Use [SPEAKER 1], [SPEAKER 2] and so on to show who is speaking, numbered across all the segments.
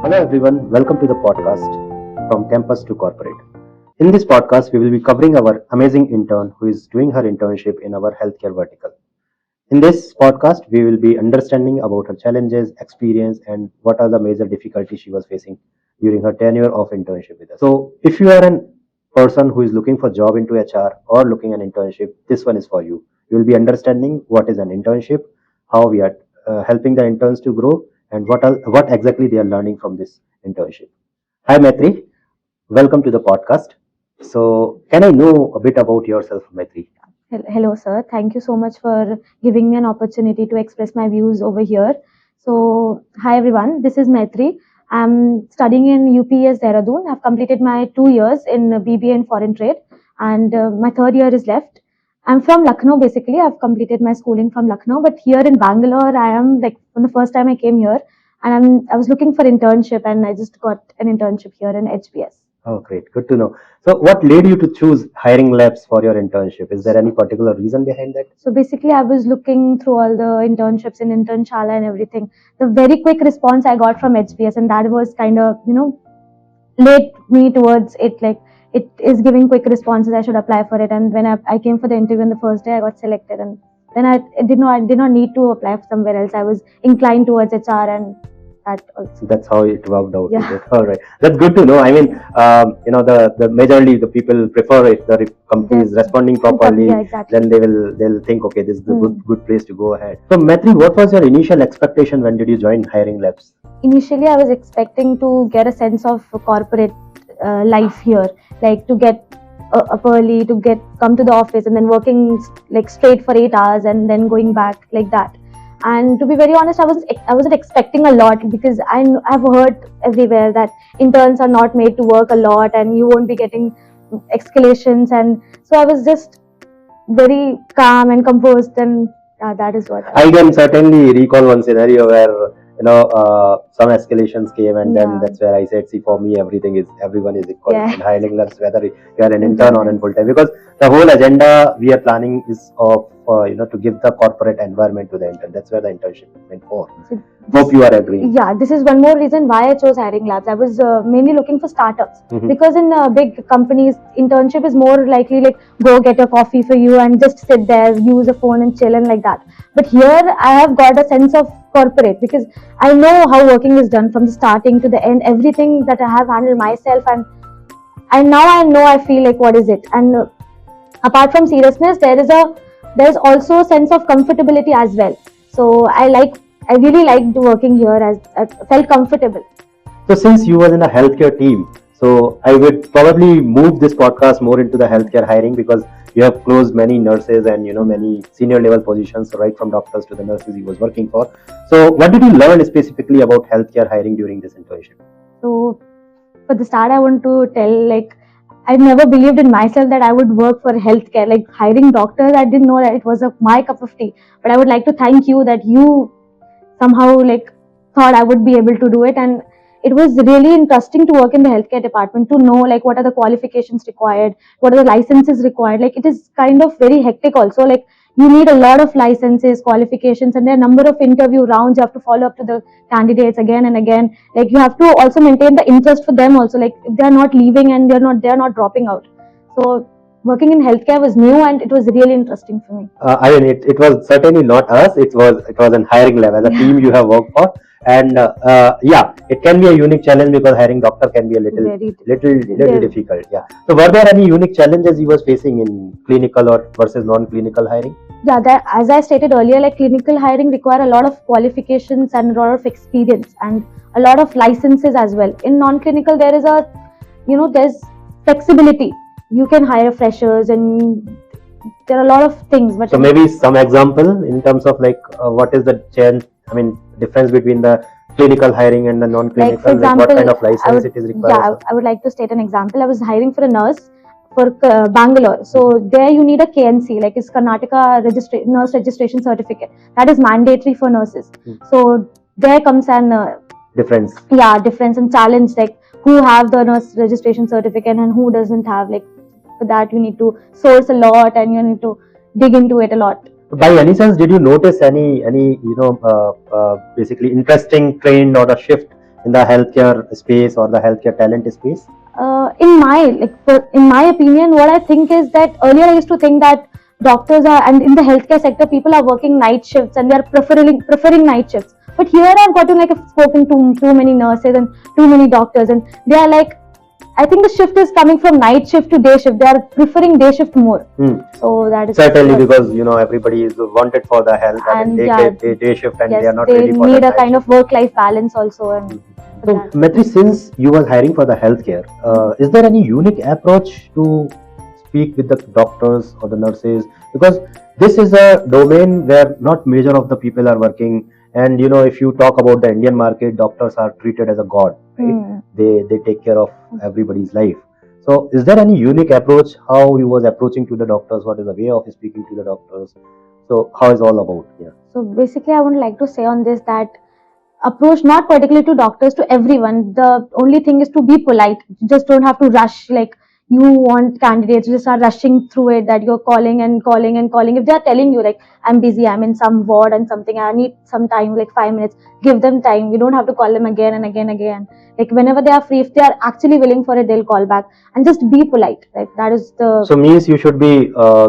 [SPEAKER 1] Hello everyone, welcome to the podcast From Campus to Corporate. In this podcast, we will be covering our amazing intern who is doing her internship in our healthcare vertical. In this podcast, we will be understanding about her challenges, experience, and what are the major difficulties she was facing during her tenure of internship with us. So, if you are a person who is looking for job into HR or looking an internship, this one is for you. You will be understanding what is an internship, how we are helping the interns to grow, and what exactly they are learning from this internship. Hi, Maitri. Welcome to the podcast. So, can I know a bit about yourself, Maitri?
[SPEAKER 2] Hello, sir. Thank you so much for giving me an opportunity to express my views over here. So, hi everyone. This is Maitri. I'm studying in UPES Dehradun. I've completed my 2 years in BBA in Foreign Trade, and my third year is left. I'm from Lucknow basically. I've completed my schooling from Lucknow, but here in Bangalore, I am like from the first time I came here, and I was looking for internship, and I just got an internship here in HBS.
[SPEAKER 1] Oh, great. Good to know. So, what led you to choose Hiringlabs for your internship? Is there any particular reason behind that?
[SPEAKER 2] So basically, I was looking through all the internships in Internshala and everything. The very quick response I got from HBS, and that was kind of, led me towards it. Like, it is giving quick responses, I should apply for it. And when I came for the interview on the first day, I got selected. And then I did not need to apply for somewhere else. I was inclined towards HR, and that also.
[SPEAKER 1] That's how it worked out.
[SPEAKER 2] Yeah.
[SPEAKER 1] Is it? All right. That's good to know. I mean, the majorly the people prefer if the company is responding properly,
[SPEAKER 2] Yeah, exactly.
[SPEAKER 1] then they'll think, okay, this is the good place to go ahead. So, Maitri, what was your initial expectation when did you join Hiringlabs?
[SPEAKER 2] Initially, I was expecting to get a sense of corporate life here, like to get up early, to come to the office, and then working like straight for 8 hours, and then going back like that. And to be very honest, I wasn't expecting a lot, because I've heard everywhere that interns are not made to work a lot, and you won't be getting escalations. And so I was just very calm and composed, and that is what
[SPEAKER 1] I can certainly recall one scenario where some escalations came, and then that's where I said, see, for me everyone is equal in Hiringlabs, whether you are an intern or in full time, because the whole agenda we are planning is of to give the corporate environment to the intern. That's where the internship is meant for. Hope you are agreeing.
[SPEAKER 2] Yeah, this is one more reason why I chose Hiringlabs. I was mainly looking for startups, because in big companies, internship is more likely like go get a coffee for you and just sit there, use a phone and chill and like that. But here I have got a sense of corporate, because I know how working is done from the starting to the end, everything that I have handled myself, and now I feel like what is it. And apart from seriousness, there is also a sense of comfortability as well. So I really liked working here, as I felt comfortable.
[SPEAKER 1] So since you were in a healthcare team, so I would probably move this podcast more into the healthcare hiring, because you have closed many nurses and many senior level positions, right from doctors to the nurses he was working for. So what did you learn specifically about healthcare hiring during this internship?
[SPEAKER 2] So for the start, I want to tell, like, I never believed in myself that I would work for healthcare, like hiring doctors. I didn't know that it was my cup of tea. But I would like to thank you that you somehow like thought I would be able to do it. And it was really interesting to work in the healthcare department, to know like what are the qualifications required, what are the licenses required. Like, it is kind of very hectic also. Like, you need a lot of licenses, qualifications, and there are a number of interview rounds. You have to follow up to the candidates again and again. Like, you have to also maintain the interest for them also. Like, if they are not leaving and they are not dropping out. So working in healthcare was new, and it was really interesting for me.
[SPEAKER 1] I mean, it was certainly not us. It was an Hiringlabs as a team you have worked for, and it can be a unique challenge, because hiring doctor can be a little difficult. Yeah. So were there any unique challenges you was facing in clinical or versus non-clinical hiring?
[SPEAKER 2] Yeah, as I stated earlier, like clinical hiring require a lot of qualifications and a lot of experience and a lot of licenses as well. In non-clinical, there is there's flexibility. You can hire freshers, and there are a lot of things. But
[SPEAKER 1] so maybe some example in terms of like what is the difference between the clinical hiring and the non-clinical.
[SPEAKER 2] Like, for example,
[SPEAKER 1] what kind of license it is required?
[SPEAKER 2] Yeah, I would like to state an example. I was hiring for a nurse for Bangalore. So there you need a KNC, like it's Karnataka Nurse Registration Certificate. That is mandatory for nurses. So there comes an
[SPEAKER 1] difference.
[SPEAKER 2] Yeah, difference and challenge, like who have the nurse registration certificate and who doesn't have. Like, for that you need to source a lot, and you need to dig into it a lot.
[SPEAKER 1] By any chance, did you notice any basically interesting trend or a shift in the healthcare space or the healthcare talent space?
[SPEAKER 2] In my opinion, what I think is that earlier I used to think that doctors are, and in the healthcare sector, people are working night shifts and they are preferring night shifts. But here I've gotten like I've spoken to too many nurses and too many doctors, and they are like, I think the shift is coming from night shift to day shift. They are preferring day shift more. So that is
[SPEAKER 1] certainly because everybody is wanted for the health and they get day shift and they are not ready for
[SPEAKER 2] need
[SPEAKER 1] the
[SPEAKER 2] a kind of work-life balance also. And
[SPEAKER 1] so, Matriyee, since you were hiring for the healthcare, is there any unique approach to speak with the doctors or the nurses? Because this is a domain where not major of the people are working, and if you talk about the Indian market, doctors are treated as a god, right? They take care of everybody's life. So, is there any unique approach how you was approaching to the doctors? What is the way of speaking to the doctors? So, how is all about? Yeah.
[SPEAKER 2] So basically, I would like to say on this that approach not particularly to doctors, to everyone. The only thing is to be polite. You just don't have to rush like you want candidates. You just are rushing through it, that you're calling and calling and calling. If they are telling you like, I'm busy, I'm in some ward and something, I need some time, like 5 minutes, give them time. You don't have to call them again and again. Like whenever they are free, if they are actually willing for it, they'll call back, and just be polite. Like that is the.
[SPEAKER 1] So means you should be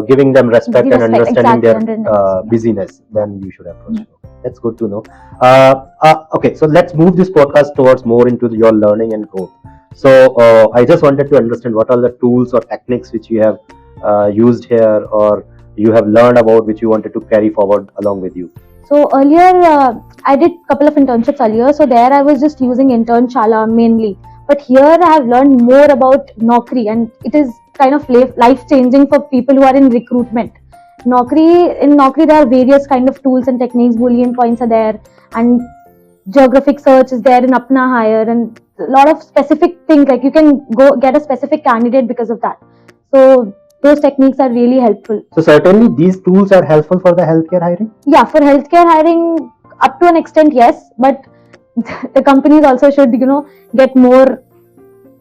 [SPEAKER 1] giving them respect and understanding
[SPEAKER 2] exactly,
[SPEAKER 1] their busyness. Then you should approach. That's good to know. Okay, so let's move this podcast towards more into your learning and growth. So I just wanted to understand what are the tools or techniques which you have used here or you have learned about which you wanted to carry forward along with you.
[SPEAKER 2] So earlier, I did a couple of internships earlier. So there I was just using Intern Shala mainly. But here I have learned more about Naukri, and it is kind of life-changing for people who are in recruitment. In Naukri there are various kind of tools and techniques. Boolean points are there, and geographic search is there in Apna Hire, and a lot of specific things, like you can go get a specific candidate because of that. So those techniques are really helpful.
[SPEAKER 1] So certainly these tools are helpful for the healthcare hiring?
[SPEAKER 2] Yeah, for healthcare hiring up to an extent, yes, but the companies also should get more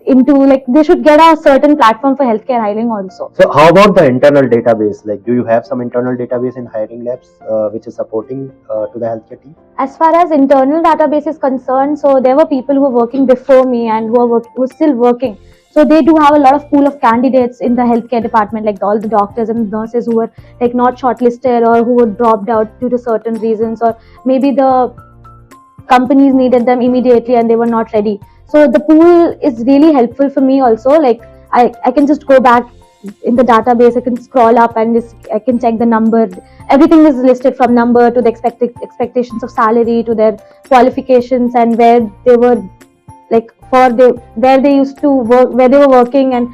[SPEAKER 2] into, like, they should get a certain platform for healthcare hiring also.
[SPEAKER 1] So how about the internal database? Like, do you have some internal database in Hiringlabs which is supporting to the healthcare team?
[SPEAKER 2] As far as internal database is concerned, so there were people who were working before me and who are still working. So they do have a lot of pool of candidates in the healthcare department, like all the doctors and the nurses who were like not shortlisted or who were dropped out due to certain reasons, or maybe the companies needed them immediately and they were not ready. So the pool is really helpful for me also. Like I can just go back in the database, I can scroll up and I can check the number. Everything is listed from number to the expectations of salary to their qualifications and where they were, like where they used to work, where they were working, and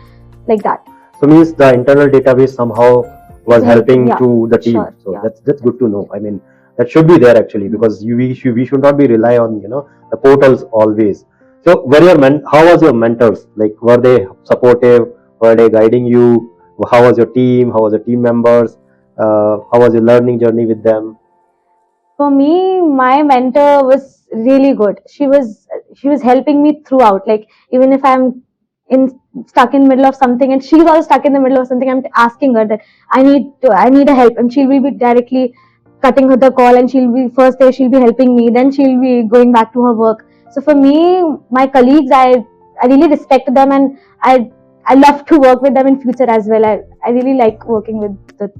[SPEAKER 2] like that.
[SPEAKER 1] So means the internal database somehow was helping to the team.
[SPEAKER 2] Sure,
[SPEAKER 1] so that's good to know. I mean, that should be there actually, because we should not be rely on the portals always. So how was your mentors? Like, were they supportive? Were they guiding you? How was your team? How was the team members? How was your learning journey with them?
[SPEAKER 2] For me, my mentor was really good. She was helping me throughout. Like, even if I'm stuck in the middle of something and she's also stuck in the middle of something, I'm asking her that I need a help, and she'll be directly cutting her the call, and she'll be helping me, then she'll be going back to her work. So for me, my colleagues, I really respect them, and I love to work with them in future as well. I really like working with the.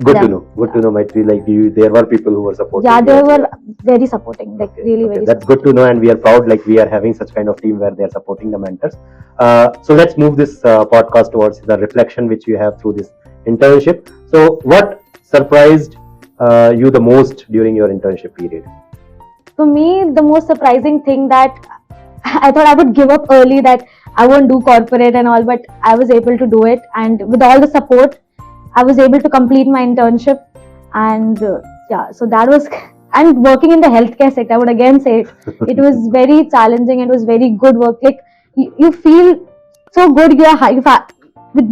[SPEAKER 1] Good to know. Good to know, Maitri. Like there were people who were supporting.
[SPEAKER 2] Yeah, they were very supporting. Like really very.
[SPEAKER 1] That's good to know, and we are proud. Like we are having such kind of team where they are supporting the mentors. So let's move this podcast towards the reflection which you have through this internship. So what surprised you the most during your internship period?
[SPEAKER 2] For me, the most surprising thing that I thought I would give up early, that I won't do corporate and all, but I was able to do it, and with all the support, I was able to complete my internship. And so that was, and working in the healthcare sector, I would again say it was very challenging. It was very good work. Like you feel so good.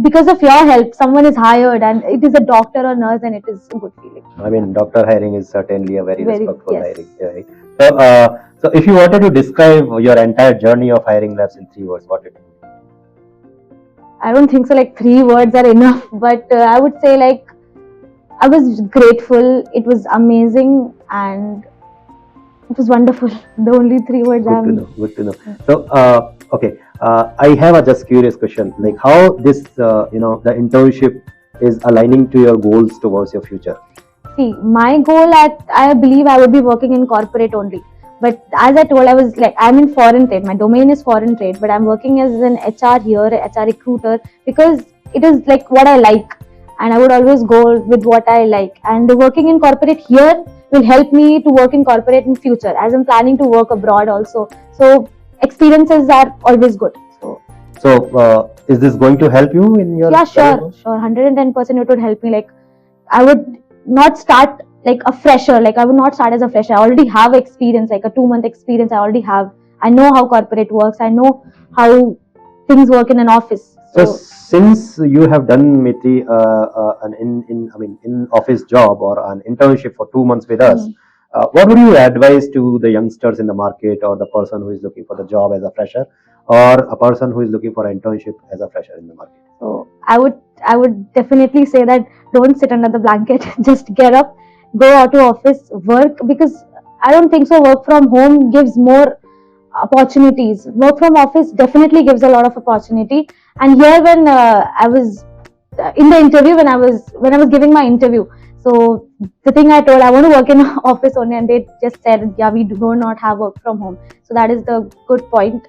[SPEAKER 2] Because of your help, someone is hired, and it is a doctor or nurse, and it is a good feeling.
[SPEAKER 1] I mean, doctor hiring is certainly a very respectful hiring. Right? So if you wanted to describe your entire journey of Hiringlabs in 3 words, what it would be?
[SPEAKER 2] I don't think so. Like 3 words are enough, but I would say like I was grateful. It was amazing, and It was wonderful. The only three words
[SPEAKER 1] Good to
[SPEAKER 2] I'm.
[SPEAKER 1] know. Good to know. So, okay, I have a just curious question. Like, how this, the internship is aligning to your goals towards your future?
[SPEAKER 2] See, my goal I believe I would be working in corporate only. But as I told, I was like, I'm in foreign trade. My domain is foreign trade, but I'm working as an HR here, HR recruiter, because it is like what I like. And I would always go with what I like. And working in corporate here will help me to work in corporate in future, as I'm planning to work abroad also. So experiences are always good.
[SPEAKER 1] So, is this going to help you in your
[SPEAKER 2] Yeah,
[SPEAKER 1] career?
[SPEAKER 2] sure, 110% it would help me. Like, I would not start like a fresher. Like, I would not start as a fresher. I already have experience, like a 2 month experience. I already have. I know how corporate works. I know how things work in an office.
[SPEAKER 1] So, since you have done Matriyee, an in office job or an internship for 2 months with us, what would you advise to the youngsters in the market, or the person who is looking for the job as a fresher, or a person who is looking for an internship as a fresher in the market?
[SPEAKER 2] So I would definitely say that don't sit under the blanket. Just get up, go out to office, work, because I don't think so. Work from home gives more opportunities. Work from office definitely gives a lot of opportunity. And here, when I was in the interview, when I was giving my interview, so the thing I told, I want to work in office only, and they just said, yeah, we do not have work from home. So that is the good point.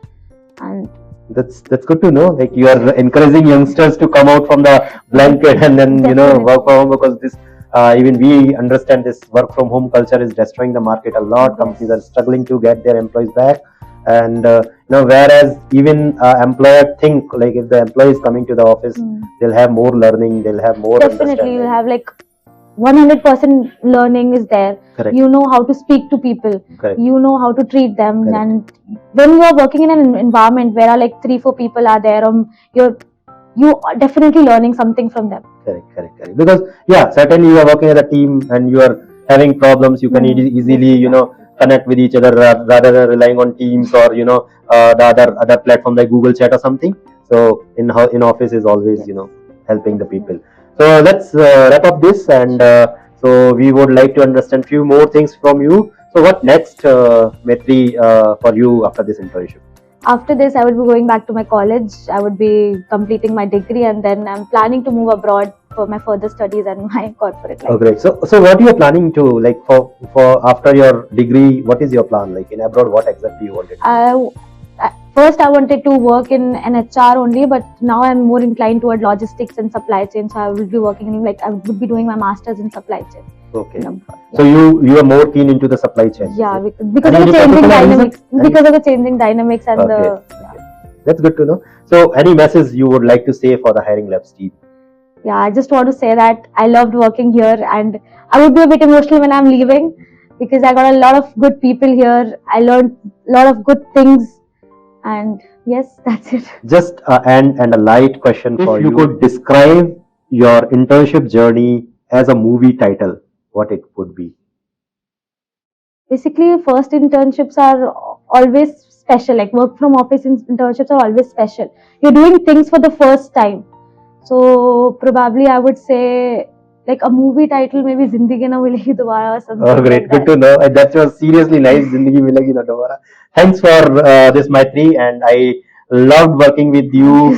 [SPEAKER 2] And
[SPEAKER 1] That's good to know. Like, you are encouraging youngsters to come out from the blanket and then
[SPEAKER 2] Definitely.
[SPEAKER 1] work from home, because this even we understand this work from home culture is destroying the market a lot.
[SPEAKER 2] Yes.
[SPEAKER 1] Companies are struggling to get their employees back, and whereas even employer think, like, if the employee is coming to the office, they'll have more learning, they'll have more
[SPEAKER 2] definitely you'll
[SPEAKER 1] understanding.
[SPEAKER 2] have like 100% learning is there.
[SPEAKER 1] Correct.
[SPEAKER 2] You know how to speak to people.
[SPEAKER 1] Correct.
[SPEAKER 2] You know how to treat them.
[SPEAKER 1] Correct.
[SPEAKER 2] And when you are working in an environment where are like 3-4 people are there, you are definitely learning something from them.
[SPEAKER 1] Correct. Because certainly you are working as a team and you are having problems. You can easily connect with each other, rather than relying on Teams or the other platform like Google Chat or something. So in office is always helping the people. So let's wrap up this, and so we would like to understand few more things from you. So what next, Matriyee, for you after this internship?
[SPEAKER 2] After this, I would be going back to my college. I would be completing my degree, and then I'm planning to move abroad for my further studies and my corporate life.
[SPEAKER 1] Oh, great. So what you are planning to, like, for after your degree? What is your plan, like, in abroad? What exactly you wanted?
[SPEAKER 2] First, I wanted to work in an HR only, but now I'm more inclined toward logistics and supply chain. So I will be working in, like, I would be doing my master's in supply chain.
[SPEAKER 1] Okay. So you are more keen into the supply chain?
[SPEAKER 2] Yeah, because of the changing dynamics. Because of the changing dynamics and the.
[SPEAKER 1] That's good to know. So, any message you would like to say for the Hiringlabs team?
[SPEAKER 2] Yeah, I just want to say that I loved working here, and I would be a bit emotional when I'm leaving, because I got a lot of good people here. I learned a lot of good things, and yes, that's it.
[SPEAKER 1] Just and a light question for you. If you could describe your internship journey as a movie title, what it would be?
[SPEAKER 2] Basically, first internships are always special. Like, work from office internships are always special. You're doing things for the first time. So probably I would say like a movie title, maybe Zindagi Na Milegi Dobara or something.
[SPEAKER 1] Oh, great.
[SPEAKER 2] Like
[SPEAKER 1] Good to know. That was seriously nice. Zindagi Milegi Na Dobara. Thanks for this, Maitri, and I loved working with you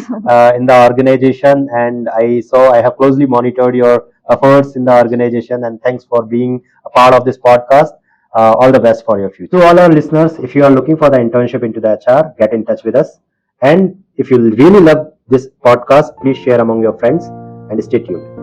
[SPEAKER 1] in the organization, and I have closely monitored your efforts in the organization, and thanks for being a part of this podcast. All the best for your future. To all our listeners, if you are looking for the internship into the HR, get in touch with us. And if you really love this podcast, please share among your friends and stay tuned.